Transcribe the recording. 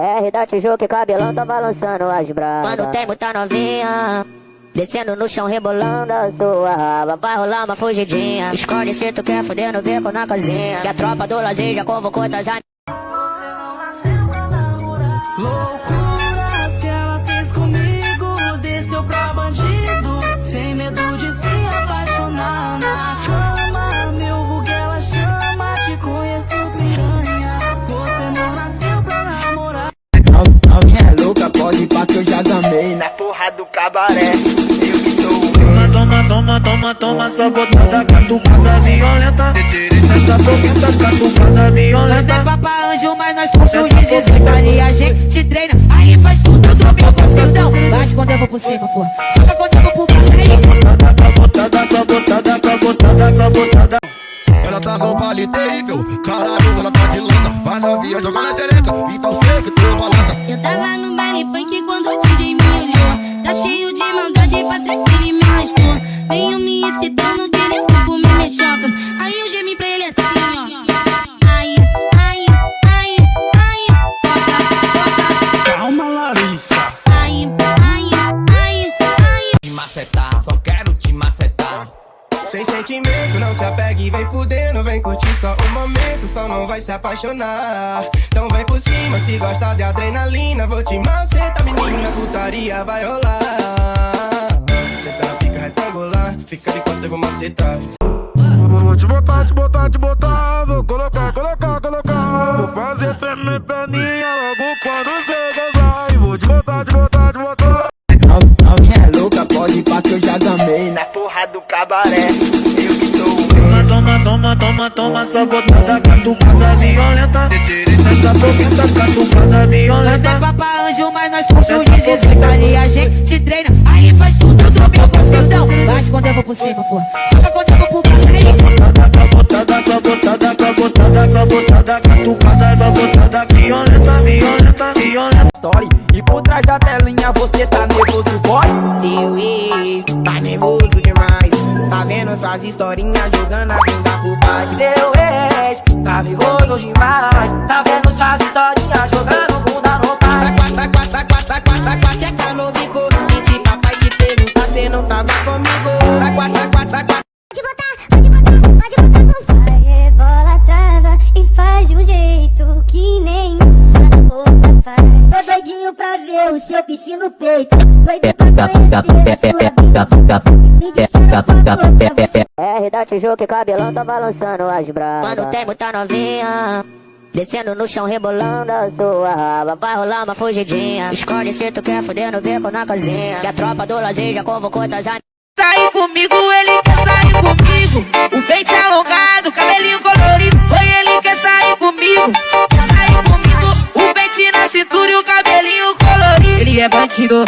R da Tijuca e cabelão tá balançando as bravas. Quando o tempo tá novinha, descendo no chão rebolando a sua raba. Vai rolar uma fugidinha, escolhe se tu quer fuder no beco na casinha. Que a tropa do lazer já convocou tuas amigas. Loucuras que ela fez comigo, desceu pra bandido, sem medo de se apaixonar. Na cama, meu vulgo ela chama, te conheço piranha, você não nasceu pra namorar. Novinha é louca, pode ir pra que eu já gamei na porra do cabaré. Eu que sou o rei. Toma, só botada, catucada violenta. Essa boqueta, catucada violenta. Nós não é papá anjo, mas nós puxamos de 18 ali, a gente treina, aí faz tudo sob o costadão. Bate quando eu vou por cima, pô, soca quando eu vou por baixo, aí. Botada. Ela tá com palha terrível, caralho, ela tá de lança. Vai novinha jogando a xereca, então sei que tu balança. Eu tava no baile funk quando o DJ me olhou. Tá cheio de maldade pra trás que ele me arrastou. Venho me excitando, querendo comer minha chota. Aí eu gemi pra ele assim, ó. Aí, bota. Calma, Larissa. Aí. Te macetar, só quero te macetar. Sem sentimento, não se apegue, vem fudendo, vem curtir só o momento, só não vai se apaixonar. Então vem por cima, se gosta de adrenalina, vou te macetar, menina, putaria vai rolar. Senta na pica retangular, fica de quatro, eu vou macetar. Vou te botar, vou colocar. Vou fazer tremer perninha logo quando você gozar. E vou te botar. Novinha é louca, pode ir pra que eu já gamei na porra do cabaré. Eu que sou o rei. Toma, só botada, catucada violenta. Essa boqueta, catucada Nós não violenta. é papá anjo, mas nós puxamos de 18 ali, a gente treina, aí faz tudo sob o costadão. Bate quando eu vou por cima, pô, soca quando eu vou por baixo, aí. Botada, catucada violenta. Story. E por trás da telinha você tá nervoso, boy? Seu ex tá nervoso demais. Tá vendo suas historinhas jogando a bunda pro pai. Seu ex tá nervoso demais, tá vendo suas historinhas jogando bunda no pai. Checa no bico. Esse papai que teve tá, cê não tava comigo. Vai, Pode botar com vai, rebola, trava e faz de um jeito que nenhuma outra faz. Tô doidinho pra ver o seu piscino no peito, doido pra conhecer sua vida. R da Tijuca e cabelão tá balançando as bravas. Quando o tempo tá novinha, descendo no chão rebolando a sua raba. Vai rolar uma fugidinha, escolhe se tu quer fuder no beco na casinha. Que a tropa do lazer já convocou tuas amigas. Sair comigo, ele quer sair comigo. O peito alongado, cabelinho colorido. Oi, ele quer sair comigo. Quer sair comigo. O peito na cintura e o cabelinho colorido. Ele é bandido.